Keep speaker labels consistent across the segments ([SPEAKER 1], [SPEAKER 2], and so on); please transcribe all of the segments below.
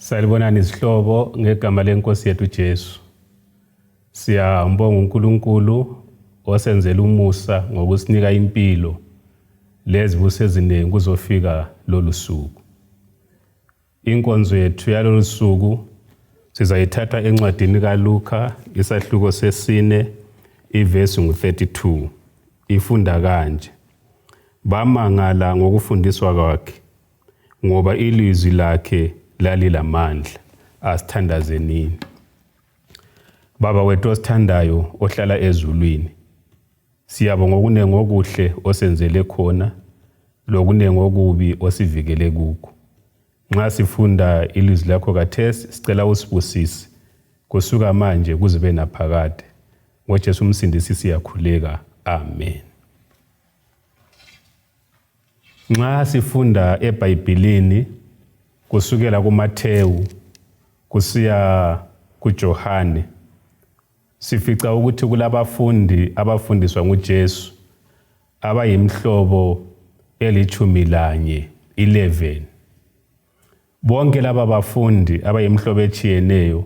[SPEAKER 1] Salibonani izihlobo ngegama lenkosi yethu uJesu. Siyambonga uNkulunkulu osenzela umusa ngokusinika impilo lezibuso eziningi kuzofika lolu suku. Inkonzo yethu yalolu suku sizayithatha encwadini kaLuka isahluko sesine ivesi ngu-32. Ifunda kanje: bamangala ngokufundiswa kwakhe, ngoba ilizwi lakhe lalilamandla. Asithandazenini. Baba wethu osithandayo ohlala ezulwini, siyabonga ngokunengi okuhle osenzele khona lokunengi okubi osivikele kukho. Nxa sifunda ilizwi lakho kathesi, sicela usibusise kusuka manje kuze kube naphakade. NgoJesu umsindisi siyakhuleka. Amen. Nxa sifunda eBhayibhelini kusukela kuMatewu kusiya kuJohane, sifica ukuthi kulabafundi abafundiswa nguJesu abayimhlobo eli-11. Bonke laba bafundi abayimhlobo etshiyeneyo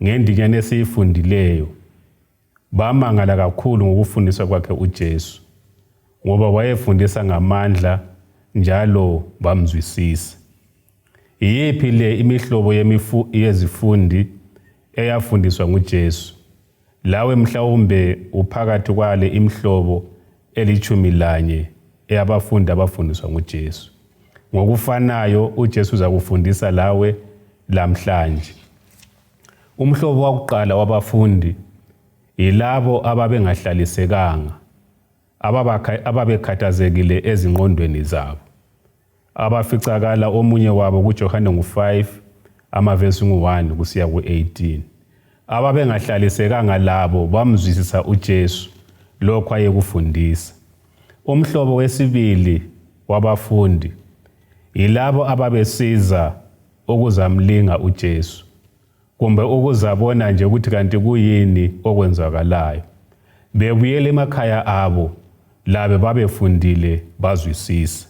[SPEAKER 1] ngendinyana esiyifundileyo bamangala kakhulu ngokufundiswa kwakhe uJesu, ngoba wayefundisa ngamandla njalo bamzwisisa. Yiphi le imihlobo yezifundi eyafundiswa nguJesu? Lawe mhlawumbe uphakathi kwale imhlobo eli-11 eyabafundi abafundiswa nguJesu. Ngokufanayo uJesu uzakufundisa lawe lamhlanje. Umhlobo wakuqala wabafundi yilabo ababengahlalisekanga, ababekhathazekile ezingqondweni zabo, abaficakala omunye wabo kuJohane 5 amavesi 1 kusiya ku-18. Ababengahlalisekanga labo bamzwisisa uJesu lokho ayekufundisa. Umhlobo wesibili wabafundi yilabo ababesiza ukuzamlinga uJesu, kumbe ukuzabona nje ukuthi kanti kuyini okwenzakalayo. Bebuyela emakhaya abo labe babefundile bazwisisa.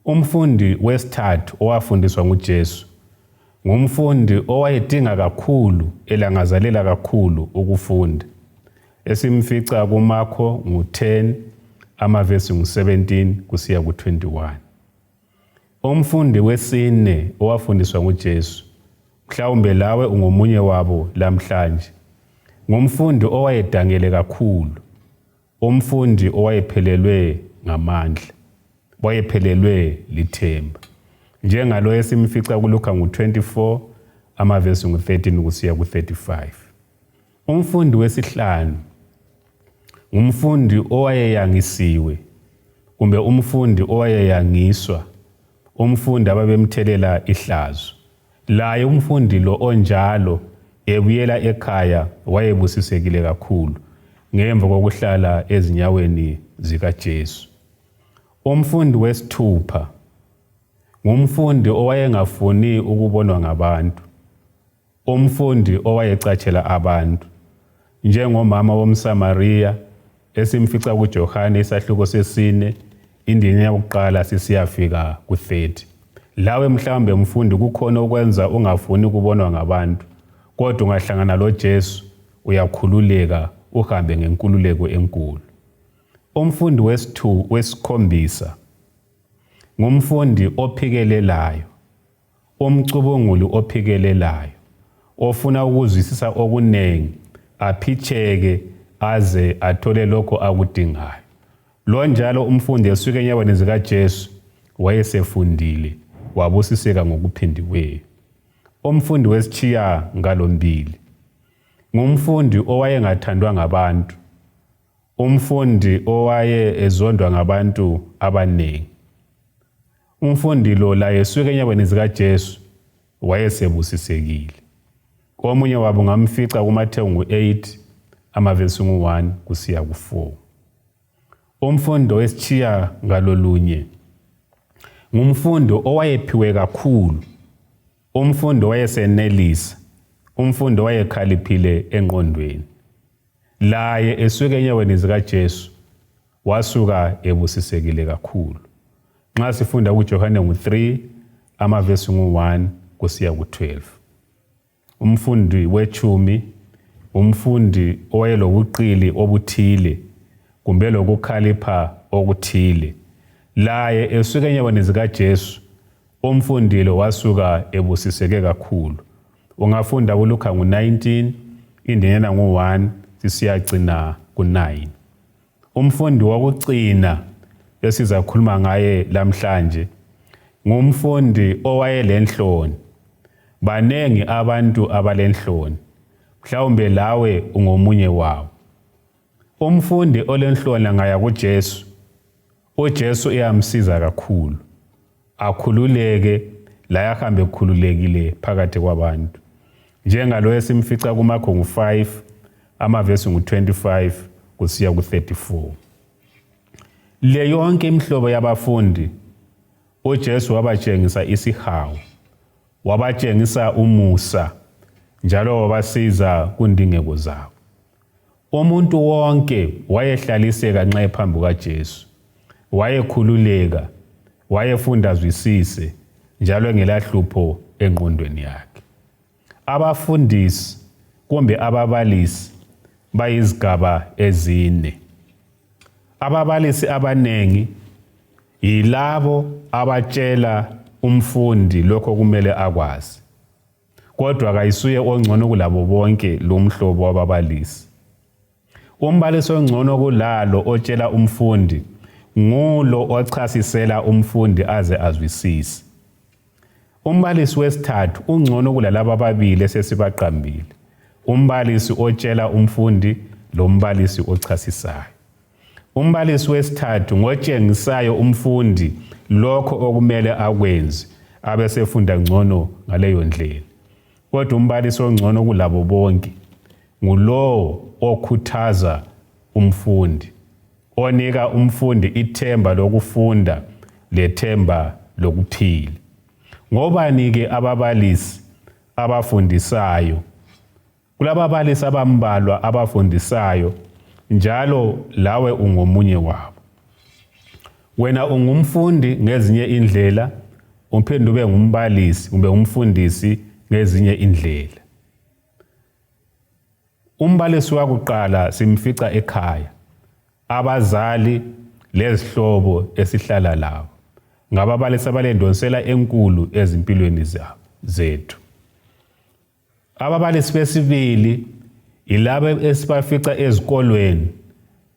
[SPEAKER 1] Umfundi wesithathu owafundiswa nguJesu ngumfundi owayedinga kakhulu, elangazelela kakhulu ukufunda. Esimfica kuMako 10 amavesi 17 kusiya ku-21. Umfundi wesine owafundiswa nguJesu, mhlawumbe lawe ungomunye wabo lamhlanje, ngumfundi owayedangele kakhulu, umfundi owayephelelwe ngamandla, wayephelelwe lithemba, njengalo esimfica kuLuka 24 amavesi 13 kusiya ku-35. Umfundi wesihlanu ngumfundi owayeyangisiwe, kumbe umfundi owayeyangiswa, umfundi ababemthelela ihlazo. Laye umfundi lo onjalo ebuyela ekhaya wayebusisekile kakhulu ngemva kokuhlala ezinyaweni zikaJesu. Umfundi wesithupha ngumfundi owayengafuni ukubonwa ngabantu, umfundi owayecatshela abantu, njengomama womSamariya esimfica kuJohane isahluko sesine indima yokuqala sisiyafika ku-30. Lawe mhlawumbe mfundi kukhona ukwenza ungafuni ukubonwa ngabantu, kodwa ungahlangana loJesu uyakhululeka, uhambe ngenkululeko enkulu. Umfundi wesikhombisa ngumfundi ophikelelayo, umcubunguli ophikelelayo, ofuna ukuzwisisa okunengi, aphitsheke aze athole lokho akudingayo. Lo njalo umfundi esuka enyaweni zikaJesu wayesefundile, wabusiseka ngokuphindiweyo. Umfundi wesishiyagalombili ngumfundi owayengathandwa ngabantu, umfundi owaye ezondwa ngabantu abaningi. Umfundi lo laye esuka enyaweni zikaJesu wayesebusisekile. Omunye wabo ngamfica kuMatewu 8 amavesi 1 kusiya ku-4. Umfundi wesishiyagalolunye ngumfundi owayephiwe kakhulu, umfundi owayesenelisa, umfundi owayekhaliphile engqondweni. Laye esuka enyaweni zikaJesu wasuka ebusisekile kakhulu. Nxa sifunda kuJohane 3 amavesi 1 kusiya ku-12. Umfundi wechumi, umfundi owayelobuqili obuthile kumbe lokukhalipha okuthile. Laye esuka enyabeni zikaJesu, umfundi lo wasuka ebusiseke kakhulu. Ungafunda kuLuka 19, INDINYANA 1 sisiyagcina ku-9. Umfundi wokucina esizakhuluma ngaye lamhlanje ngumfundi owayelenhloni. Banengi abantu abalenhloni, mhlawumbe lawe ungomunye wabo. Umfundi olenhloni angaya kuJesu, uJesu uyamsiza kakhulu, akhululeke la ahambe ekhululekile phakathi kwabantu. Njengalo esimfica kuMako 5 amavesi ngu-25 kusiya ku-34. Le yonke imihlobo yabafundi uJesu wabatshengisa isihawu, wabatshengisa umusa, njalo wabasiza kundingeko zabo. Umuntu wonke wayehlaliseka nxa ephambi kukaJesu, wayekhululeka, wayefunda azwisise, njalo ngelahlupho engqondweni yakhe. Abafundisi kumbe ababalisi bayizigaba ezine. Ababalisi abanengi yilabo abatshela umfundi lokho kumele akwazi, kodwa kayisuye ongcono kulabo bonke lo mhlobo wababalisi. Umbalisi ongcono kulalo otshela umfundi ngulo ochasisela umfundi aze azwisise. Umbalisi wesithathu ungcono kulalabo ababili esesibaqambile, umbalisi otshela umfundi lo mbalisi ochasisayo. Umbalisi wesithathu ngotshengisayo umfundi lokho okumele akwenze, abesefunda ngcono ngaleyo ndlela. Kodwa umbalisi ongcono kulabo bonke ngulowo okhuthaza umfundi, onika umfundi ithemba lokufunda lethemba lokuphila. Ngobani-ke ababalisi abafundisayo? Kulababalisi abambalwa abafundisayo, njalo lawe ungomunye wabo. Wena ungumfundi ngezinye indlela, uphinde ube ngumbalisi kumbe umfundisi ngezinye indlela. Umbalisi wakuqala simfica ekhaya, abazali lezihlobo esihlala labo. Ngababalisi abalendonsela enkulu ezimpilweni zethu. Ababalisi besibili ilabo esibafica ezikolweni,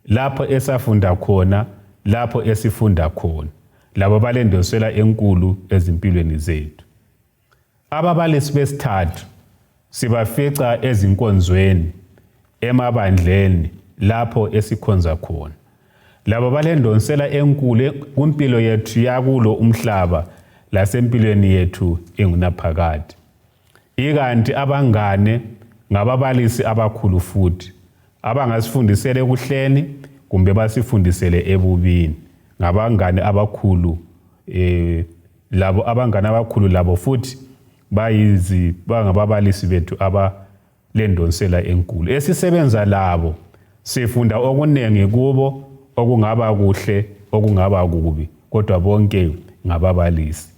[SPEAKER 1] lapho esafunda khona, lapho esifunda khona. Labo balendonsela enkulu ezimpilweni zethu. Ababalisi besithathu sibafica ezinkonzweni, emabandleni, lapho esikhonza khona. Labo balendonsela enkulu kumpilo yethu yakulo umhlaba lasempilweni yethu engunaphakade. Ikanti abangane ngababalisi abakhulu futhi, abangasifundisele ekuhleni kumbe basifundisele ebubini. Ngabangane abakhulu, labo abangane abakhulu labo futhi bangababalisi bethu abalendonsela enkulu. Esisebenza labo sifunda okunengi kubo, okungaba kuhle, okungaba kubi, kodwa bonke ngababalisi.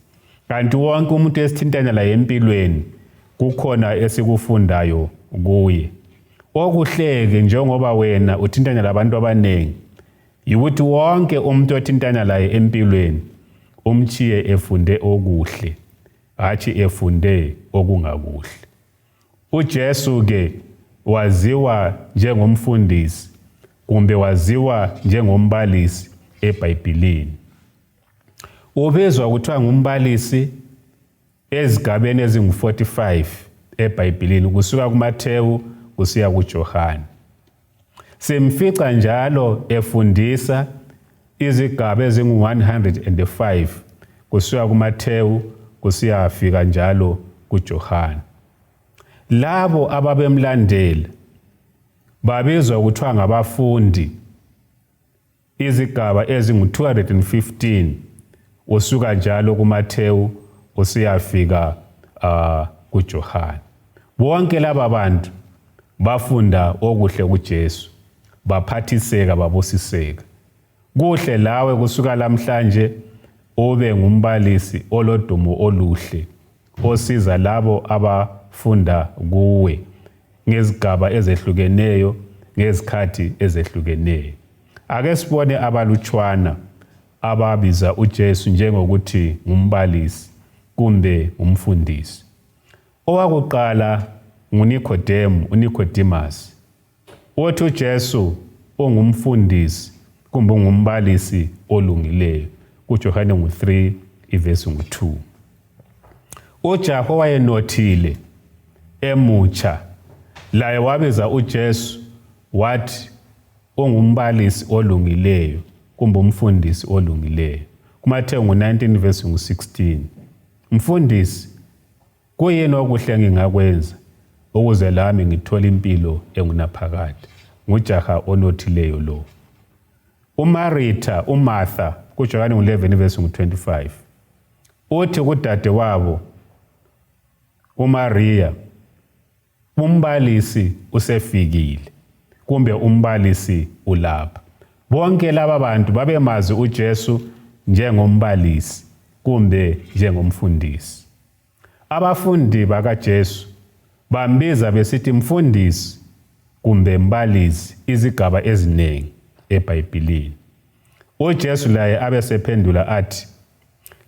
[SPEAKER 1] Kanti wonke umuntu esithintana laye empilweni kukhona esikufundayo kuye. Okuhleke njengoba wena uthintana labantu abanengi, yikuthi wonke umuntu othintana laye empilweni umchiye efunde okuhle, hatshi efunde okungakuhle. uJesu ke waziwa njengomfundisi kumbe waziwa njengombalisi eBhayibhelini. Ubizwa kuthiwa ngumbalisi ezigabeni ezingu-45 eBhayibhelini, kusuka kuMatewu kusiya kuJohane. Simfica njalo efundisa izigaba ezingu-105 kusuka kuMatewu kusiyafika njalo kuJohane. Labo ababemlandela babizwa kuthiwa ngabafundi, izigaba ezingu-215 usuka njalo kuMatewu usiyafika kuJohane. Bonke laba bantu bafunda okuhle kuJesu, baphathiseka, babusiseka. Kuhle lawe kusuka lamhlanje ube ngumbalisi olodumo oluhle osiza labo abafunda kuwe ngezigaba ezehlukeneyo ngezikhathi ezehlukeneyo. Ake sibone abalutshwana ababiza uJesu njengokuthi ngumbalisi kumbe umfundisi. Owakuqala uNicodemus. Othi uJesu ungumfundisi kumbe ungumbalisi olungileyo. KuJohane 3 ivesi 2. uJafa wayenothile emutsha, laye wabiza uJesu wathi ungumbalisi olungileyo kumbe umfundisi olungileyo. KuMatewu 19 verse 16. Mfundisi, kuyini okuhle ngingakwenza ukuze lami ngithole impilo engunaphakade? Ngujaha onothileyo lo. uMartha kuJohane 11 verse 25. Uthi kudade wabo uMaria, umbalisi usefikile kumbe umbalisi ulapha. Bonke laba bantu babemazi uJesu njengombalisi kumbe njengomfundisi. Abafundi bakaJesu bambiza besithi mfundisi kumbe mbalisi izigaba eziningi eBhayibhelini. uJesu laye abesephendula athi,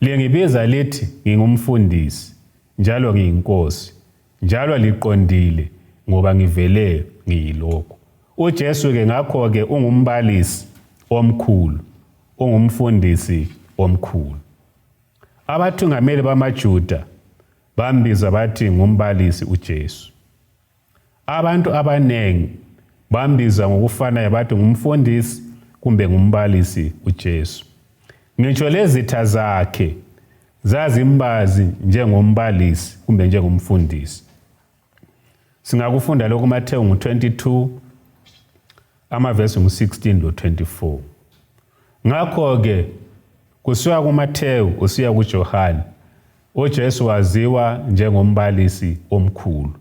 [SPEAKER 1] lingibiza lithi ngingumfundisi njalo ngiyinkosi, njalo liqondile ngoba ngivele ngiyilokho. uJesu ke ngakho ke ungumbalisi omkhulu, ungumfundisi omkhulu. Abathungameli bamaJuda bambiza bathi ngumbalisi uJesu. Abantu abanengi bambiza ngokufanayo bathi ngumfundisi kumbe ngumbalisi uJesu. Ngitsho lezitha zakhe zazimbazi njengombalisi kumbe njengomfundisi. Singakufunda lokhu Matewu 22 amavesi 16 lo 24. Ngakho ke kusuka kuMatewu usiya kuJohane, uJesu waziwa njengombalisi omkhulu,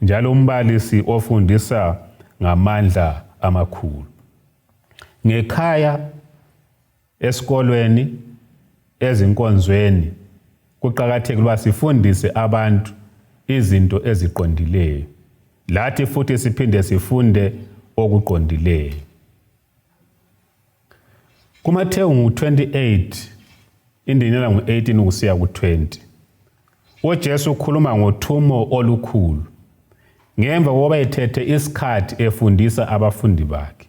[SPEAKER 1] njalo umbalisi ofundisa ngamandla amakhulu. Ngekhaya, esikolweni, ezinkonzweni kuqakathekile ukuba sifundise abantu izinto eziqondileyo. Lathi futhi siphinde sifunde okuqondileyo. KuMatewu 28 INDINYANA 18 kusiya ku20. uJesu ukhuluma ngothumo olukhulu. Ngemva kokuba ethethe isikhathi efundisa abafundi bakhe,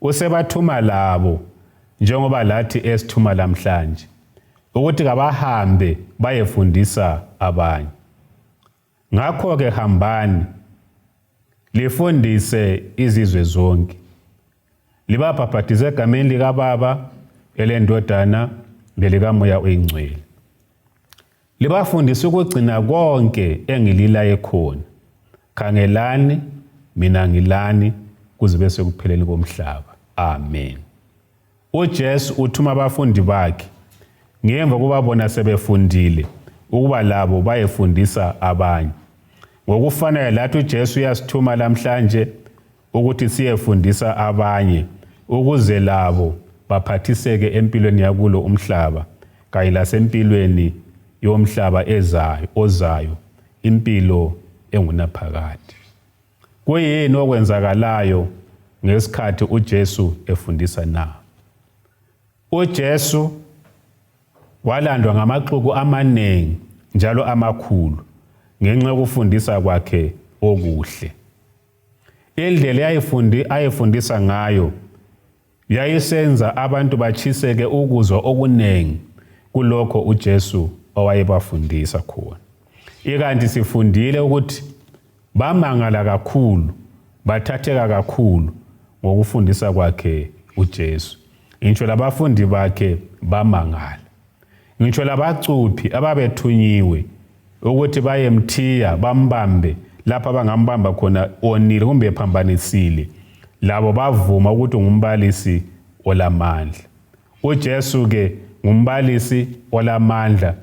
[SPEAKER 1] usebathuma labo njengoba lathi esithuma lamhlanje ukuthi kabahambe bayefundisa abanye. Ngakho ke hambani lifundise izizwe zonke, libabhaphathize egameni likaBaba, eleNdodana lelikaMoya oyingcwele. Libafundise ukugcina konke engililaye khona. Khangelani mina ngilani kuze bese sekupheleni komhlaba. Amen. uJesu uthuma abafundi bakhe ngemva kuba bona sebefundile ukuba labo bayefundisa abanye. Ngokufanayo lathi uJesu uyasithuma lamhlanje ukuthi siyefundisa abanye ukuze labo baphathiseke empilweni yakulo umhlaba kanye lasempilweni yomhlaba ozayo, impilo engunaphakade. Kuyini okwenzakalayo ngesikhathi uJesu efundisa na? uJesu walandwa ngamaxuku amanengi njalo amakhulu ngenxa yokufundisa kwakhe okuhle. Indlela ayefundisa ngayo yayisenza abantu bachiseke ukuzwa okunengi kulokho uJesu owayebafundisa khona. Ikanti sifundile ukuthi bamangala kakhulu, bathatheka kakhulu ngokufundisa kwakhe uJesu. Ngitsho labafundi bakhe bamangala. Ngitsho labacuphi ababethunyiwe ukuthi bayemthiya bambambe lapha abangambamba khona onile kumbe ephambanisile, labo bavuma ukuthi ngumbalisi olamandla. uJesu ke ngumbalisi olamandla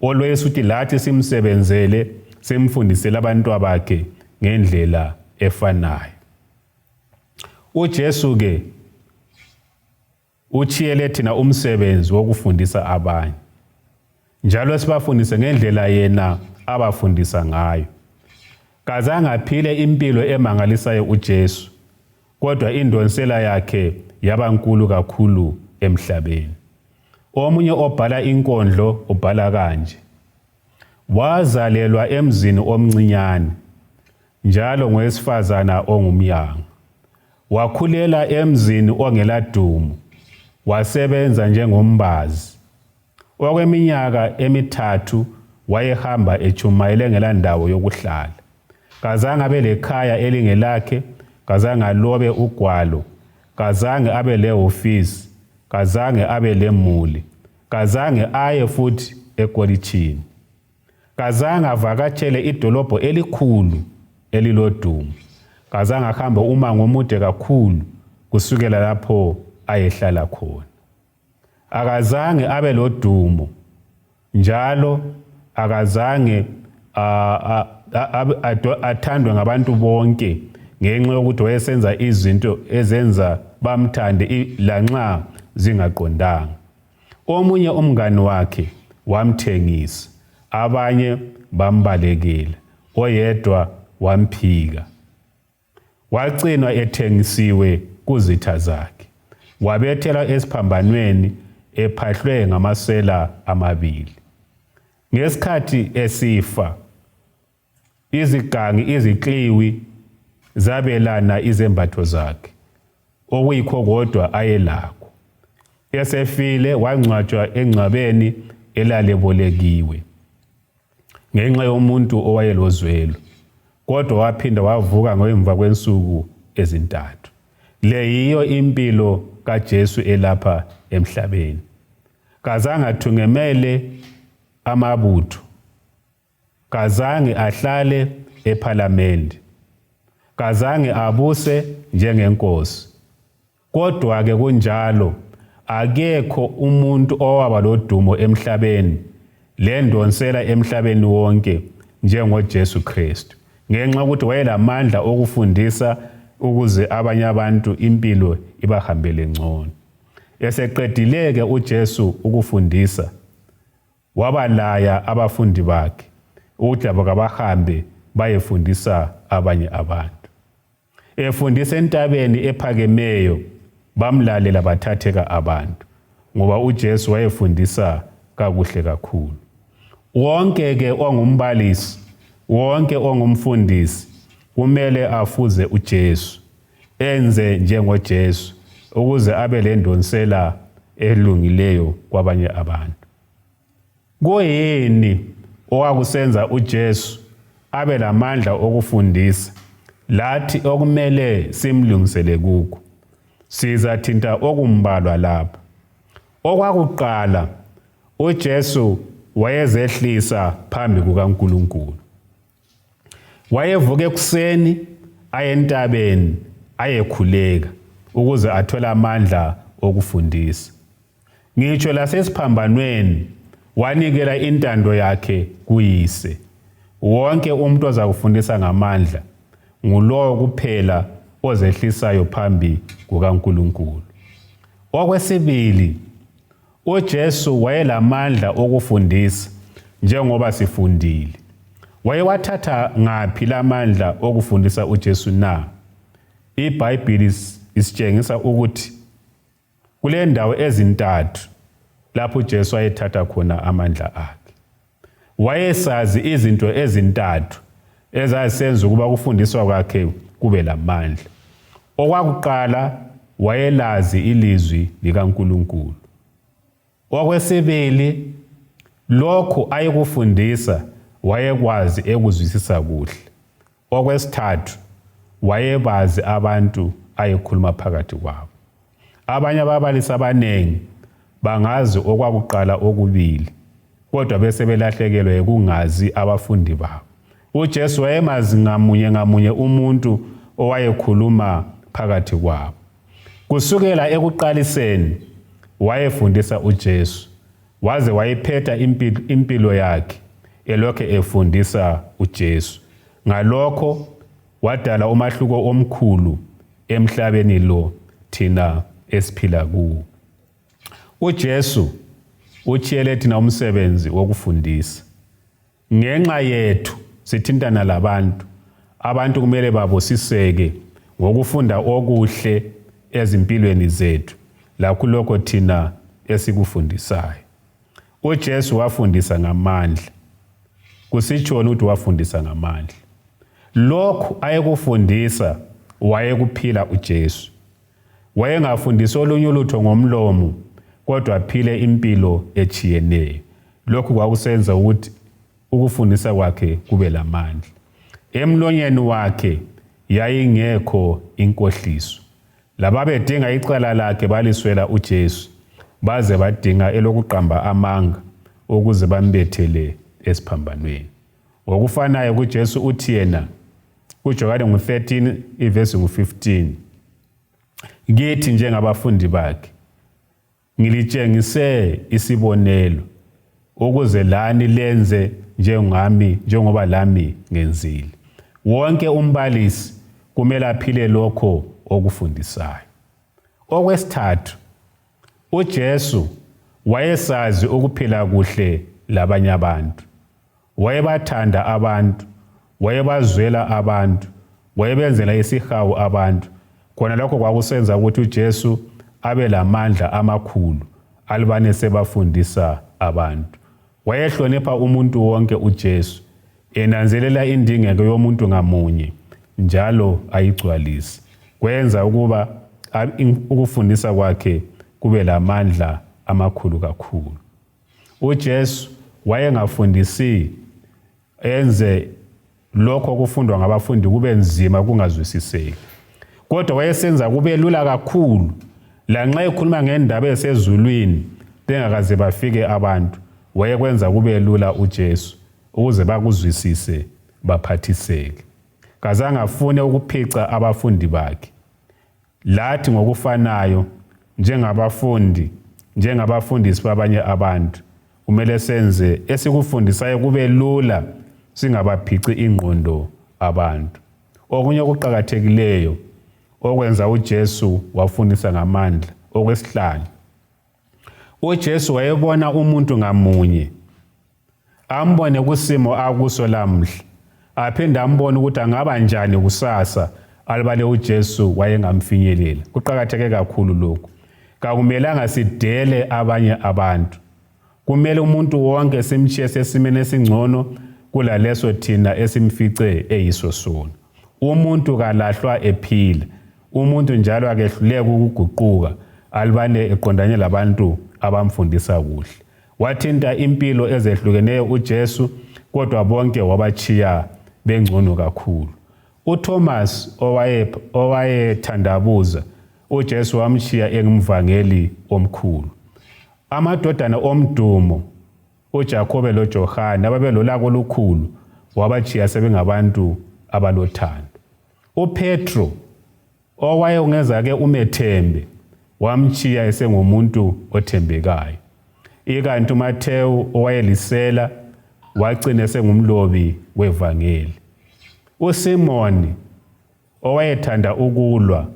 [SPEAKER 1] olwesa ukuthi lathi simsebenzele, simfundisele abantu bakhe ngendlela efanayo. uJesu ke uchiyele thina umsebenzi wokufundisa abanye. njalo sibafundise ngendlela yena abafundisa ngayo. Kazange aphile impilo emangalisayo uJesu, kodwa indonsela yakhe yabankulu kakhulu emhlabeni. Omunye obhala inkondlo ubhala kanje: wazalelwa emzini omncinyane, njalo ngowesifazana ongumyanga. Wakhulela emzini ongeladumo, wasebenza njengombazi. Okweminyaka emithathu wayehamba echumayele ngelandawo yokuhlala. Kazange abe lekhaya elingelakhe, kazange alobe ugwalo, kazange abe lehofisi, kazange abe lemuli, kazange aye futhi ekolitshini. Kazange avakatshele idolobho elikhulu elilodumo, kazange ahambe umango omude kakhulu kusukela lapho ayehlala khona. Akazange abe lodumo, njalo akazange athandwe ngabantu bonke ngenxa yokuthi wayesenza izinto ezenza bamthande lanxa zingaqondanga. Omunye umngane wakhe wamthengisa, abanye bambalekela, oyedwa wamphika. Wagcinwa ethengisiwe kuzitha zakhe, wabethelwa esiphambanweni ephahlwe ngamasela amabili. Ngesikhathi esifa, izigangi izikliwi zabelana izembatho zakhe, okuyikho kodwa ayelakho. Esefile wangcwatshwa engcwabeni elalebolekiwe ngenxa yomuntu owayelozwelo, kodwa waphinda wavuka ngemva kwensuku ezintathu. Le yiyo impilo kaJesu elapha emhlabeni. Kazange athungemele amabutho, kazange ahlale ephalamende, kazange abuse njengenkosi. Kodwa-ke kunjalo, akekho umuntu owaba lodumo emhlabeni lendonsela emhlabeni wonke njengoJesu Kristu, ngenxa yokuthi wayelamandla okufundisa ukuze abanye abantu impilo ibahambele ngcono. Eseqedile-ke uJesu ukufundisa, wabalaya abafundi bakhe ukuthi bahambe bayefundisa abanye abantu. Efundisa entabeni ephakemeyo, bamlalela bathatheka abantu, ngoba uJesu wayefundisa kakuhle kakhulu. Wonke-ke ongumbalisi, wonke ongumfundisi kumele afuze uJesu, enze njengoJesu, ukuze abe lendonsela elungileyo kwabanye abantu. Kuyini owakusenza uJesu abe lamandla okufundisa, lathi okumele simlungisele kukho? Sizathinta okumbalwa lapha. Okwakuqala, uJesu wayezehlisa phambi kukaNkulunkulu. Wayevuka ekuseni aye entabeni ayekhuleka ukuze athole amandla okufundisa. Ngitsho lasesiphambanweni wanikela intando yakhe kuyise. Wonke umuntu ozakufundisa ngamandla ngulowo kuphela ozehlisayo phambi kukaNkulunkulu. Okwesibili, uJesu wayelamandla okufundisa njengoba sifundile. Wayewathatha ngaphi lamandla okufundisa uJesu na? IBhayibheli isitshengisa ukuthi kule ndawo ezintathu lapho uJesu wayethatha khona amandla akhe. Wayesazi izinto ezintathu ezazisenza ukuba ukufundiswa kwakhe kube lamandla. Okwakuqala, wayelazi ilizwi likaNkulunkulu. Okwesibili, lokho ayekufundisa wayekwazi ekuzwisisa kuhle. Okwesithathu, wayebazi abantu ayekhuluma phakathi kwabo. Abanye ababalisi abanengi bangazi okwakuqala okubili, kodwa bese belahlekelwe ukungazi abafundi babo. uJesu wayemazi ngamunye umuntu owayekhuluma phakathi kwabo. Kusukela ekuqaliseni wayefundisa uJesu, waze wayiphetha impilo yakhe elokhu efundisa uJesu. Ngalokho wadala umahluko omkhulu emhlabeni lo thina esiphila kuwo. uJesu utshiyele thina umsebenzi wokufundisa. Ngenxa yethu sithintana labantu, abantu kumele babusiseke ngokufunda okuhle ezimpilweni zethu lakho lokho thina esikufundisayo. uJesu wafundisa ngamandla. Kusitshona ukuthi wafundisa ngamandla. Lokhu ayekufundisa wayekuphila uJesu. Wayengafundisi olunye ulutho ngomlomo, kodwa aphile impilo echiyeneyo. Lokhu kwakusenza ukuthi ukufundisa kwakhe kube lamandla. Emlonyeni wakhe yayingekho inkohliso. Lababedinga icala lakhe baliswela uJesu, baze badinga elokuqamba amanga ukuze bambethele esiphambanweni. Ngokufanayo kuJesu uthi yena kuJohane 13 ivesi 15, kithi njengabafundi bakhe ngilitshengise isibonelo ukuze lani lenze njengoba lami ngenzile. Wonke umbalisi kumele aphile lokho okufundisayo. Okwesithathu, uJesu wayesazi ukuphila kuhle labanye abantu. Wayebathanda abantu, wayebazwela abantu, wayebenzela isihawu abantu. Khona lokho kwakusenza ukuthi uJesu abe lamandla amakhulu alibane sebafundisa abantu. Wayehlonipha umuntu wonke uJesu, enanzelela indingeko yomuntu ngamunye njalo ayigcwalise. Kwenza ukuba ukufundisa kwakhe kube lamandla amakhulu kakhulu. uJesu wayengafundisi enze lokho kufundwa ngabafundi kube nzima kungazwisiseki, kodwa wayesenza kube lula kakhulu. Lanxa ekhuluma ngendaba esezulwini bengakaze bafike abantu, wayekwenza kube lula uJesu ukuze bakuzwisise baphathiseke. Kazange afune ukuphica abafundi bakhe. Lathi ngokufanayo njengabafundisi babanye abantu, kumele senze esikufundisayo kube lula, singabaphici ingqondo abantu. Okunye okuqhakathekileyo okwenza uJesu wafundisa ngamandla. Okwesihlanu, uJesu wayebona umuntu ngamunye, ambone kusimo akuso lamhla, aphinde ambone ukuthi angaba njani kusasa alibale uJesu wayengamfinyelela. Kuqhakatheke kakhulu lokho. Kakumelanga sidele abanye abantu. Kumele umuntu wonke simchiye sesimene esingcono kulaleso thina esimfice eyiso sona. Umuntu kalahlwa ephila. Umuntu njalo akehluleka ukuguquka alibane eqondane labantu abamfundisa kuhle. Wathinta impilo ezehlukeneyo uJesu, kodwa bonke wabachiya bengcono kakhulu. uThomas owayethandabuza, uJesu wamchiya engumvangeli omkhulu. Amadodana omdumo uJakobe loJohane ababelolaka olukhulu wabachiya sebengabantu abalothando. uPetro owayengezake umethembe wamchiya esengumuntu othembekayo. Ikanti uMatewu owayelisela wagcina esengumlobi wevangeli. uSimoni owayethanda ukulwa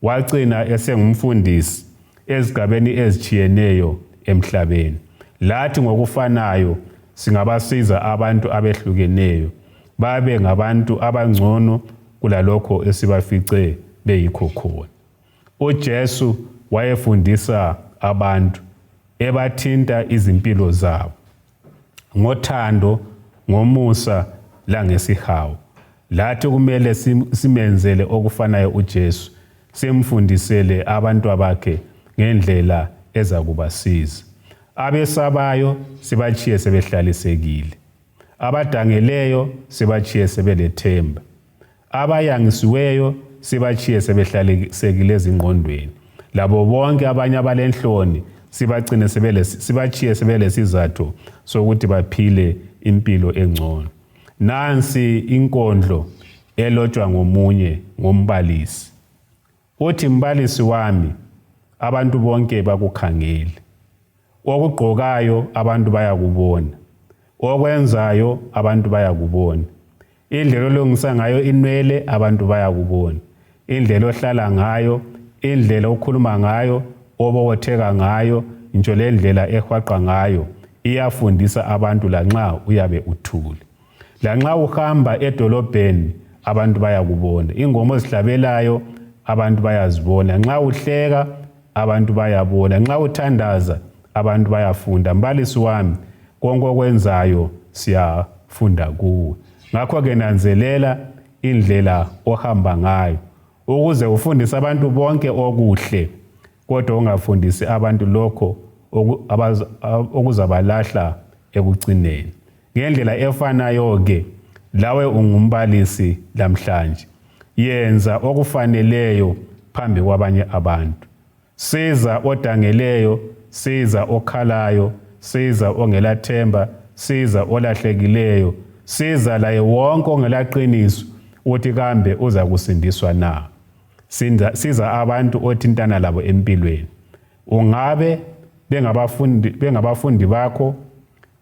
[SPEAKER 1] wagcina esengumfundisi ezigabeni ezichiyeneyo emhlabeni. Lathi ngokufanayo singabasiza abantu abehlukeneyo babe ngabantu abangcono kulalokho esibafice beyikho khona. uJesu wayefundisa abantu, ebathinta izimpilo zabo ngothando, ngomusa langesihawu. Lathi kumele simenzele okufanayo uJesu, simfundisele abantu bakhe ngendlela ezakubasiza. Abesabayo sibachiye sebehlalisekile, abadangeleyo sibachiye sebelethemba, abayangisiweyo sibachiye sebehlalisekile ezingqondweni. Labo bonke abanye abalenhloni sibachiye sebelesizathu sokuthi baphile impilo engcono. Nansi inkondlo elotshwa ngomunye ngombalisi. Uthi, mbalisi wami, abantu bonke bakukhangele. Okugqokayo abantu bayakubona, okwenzayo abantu bayakubona. Indlela olungisa ngayo inwele abantu bayakubona. Indlela ohlala ngayo, indlela okhuluma ngayo, obobotheka ngayo, ntsho le ndlela ehwaqa ngayo iyafundisa abantu lanxa uyabe uthule. Lanxa uhamba edolobheni abantu bayakubona. Ingoma ezihlabelayo abantu bayazibona. Nxa uhleka abantu bayabona. Nxa uthandaza abantu bayafunda. Mbalisi wami, konke okwenzayo siyafunda kuwe. Ngakho-ke nanzelela indlela ohamba ngayo ukuze ufundise abantu bonke okuhle, kodwa ungafundisi abantu lokho okuzabalahla ekugcineni. Ngendlela efanayo-ke lawe ungumbalisi lamhlanje. Yenza okufaneleyo phambi kwabanye abantu. Siza odangeleyo, siza okhalayo, siza ongelathemba, siza olahlekileyo, siza laye wonke ongelaqiniso, uthi kambe uza kusindiswa na? Siza abantu othintana labo empilweni. Ungabe bengabafundi bakho,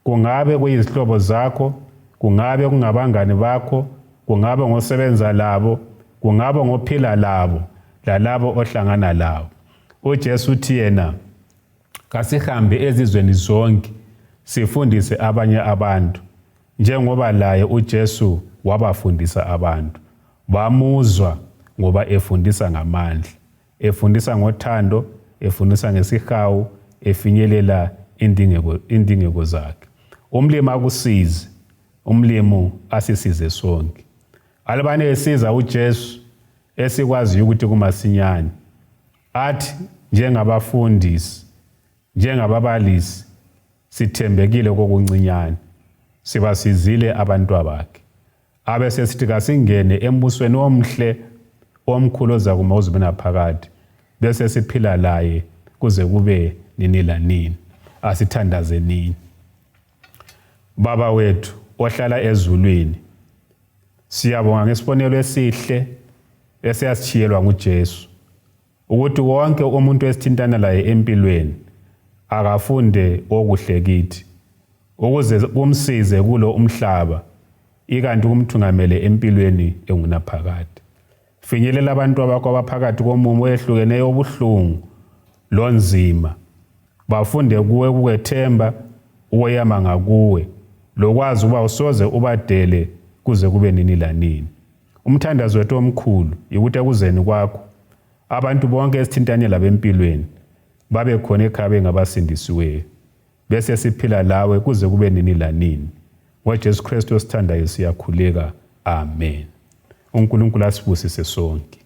[SPEAKER 1] kungabe kuyizihlobo zakho, kungabe kungabangani bakho, kungabe ngosebenza labo, kungabe ngophila labo, lalabo ohlangana labo. uJesu uthi yena kasihambe ezizweni zonke sifundise abanye abantu, njengoba laye uJesu wabafundisa abantu. Bamuzwa ngoba efundisa ngamandla, efundisa ngothando, efundisa ngesihawu, efinyelela indingeko zakhe. Umlimi akusize, umlimi asisize sonke. Alabane esiza uJesu esikwaziyo ukuthi kumasinyane, athi njengabafundisi, njengababalisi, sithembekile kokuncinyane, sibasizile abantu bakhe. Abe sesithi kasingene embusweni omhle omkhulu ozakuma uzibona phakathi, bese siphila laye kuze kube nini lanini. Asithandaze nini. Baba wethu ohlala ezulwini, siyabonga ngesibonelo esihle esiyasithiyelwa nguJesu, ukuthi wonke umuntu esithintana laye empilweni akafunde okuhle kithi, ukuze kumsize kulo umhlaba, ikanti kumthungamele empilweni engunaphakade. Finyelela abantu abakho abaphakathi komumo ehlukeneyo obuhlungu lonzima, bafunde kuwe ukwethemba, ukweyama ngakuwe, lokwazi ukuba usoze ubadele kuze kube nini lanini. Umthandazo wethu omkhulu ukuthi ekuzeni kwakho abantu bonke esithintane labo empilweni babe khona ekhaya bengabasindisiweyo, bese siphila lawe kuze kube nini lanini. ngoJesu Kristu osithandayo siyakhuleka. Amen. uNkulunkulu asibusise sonke.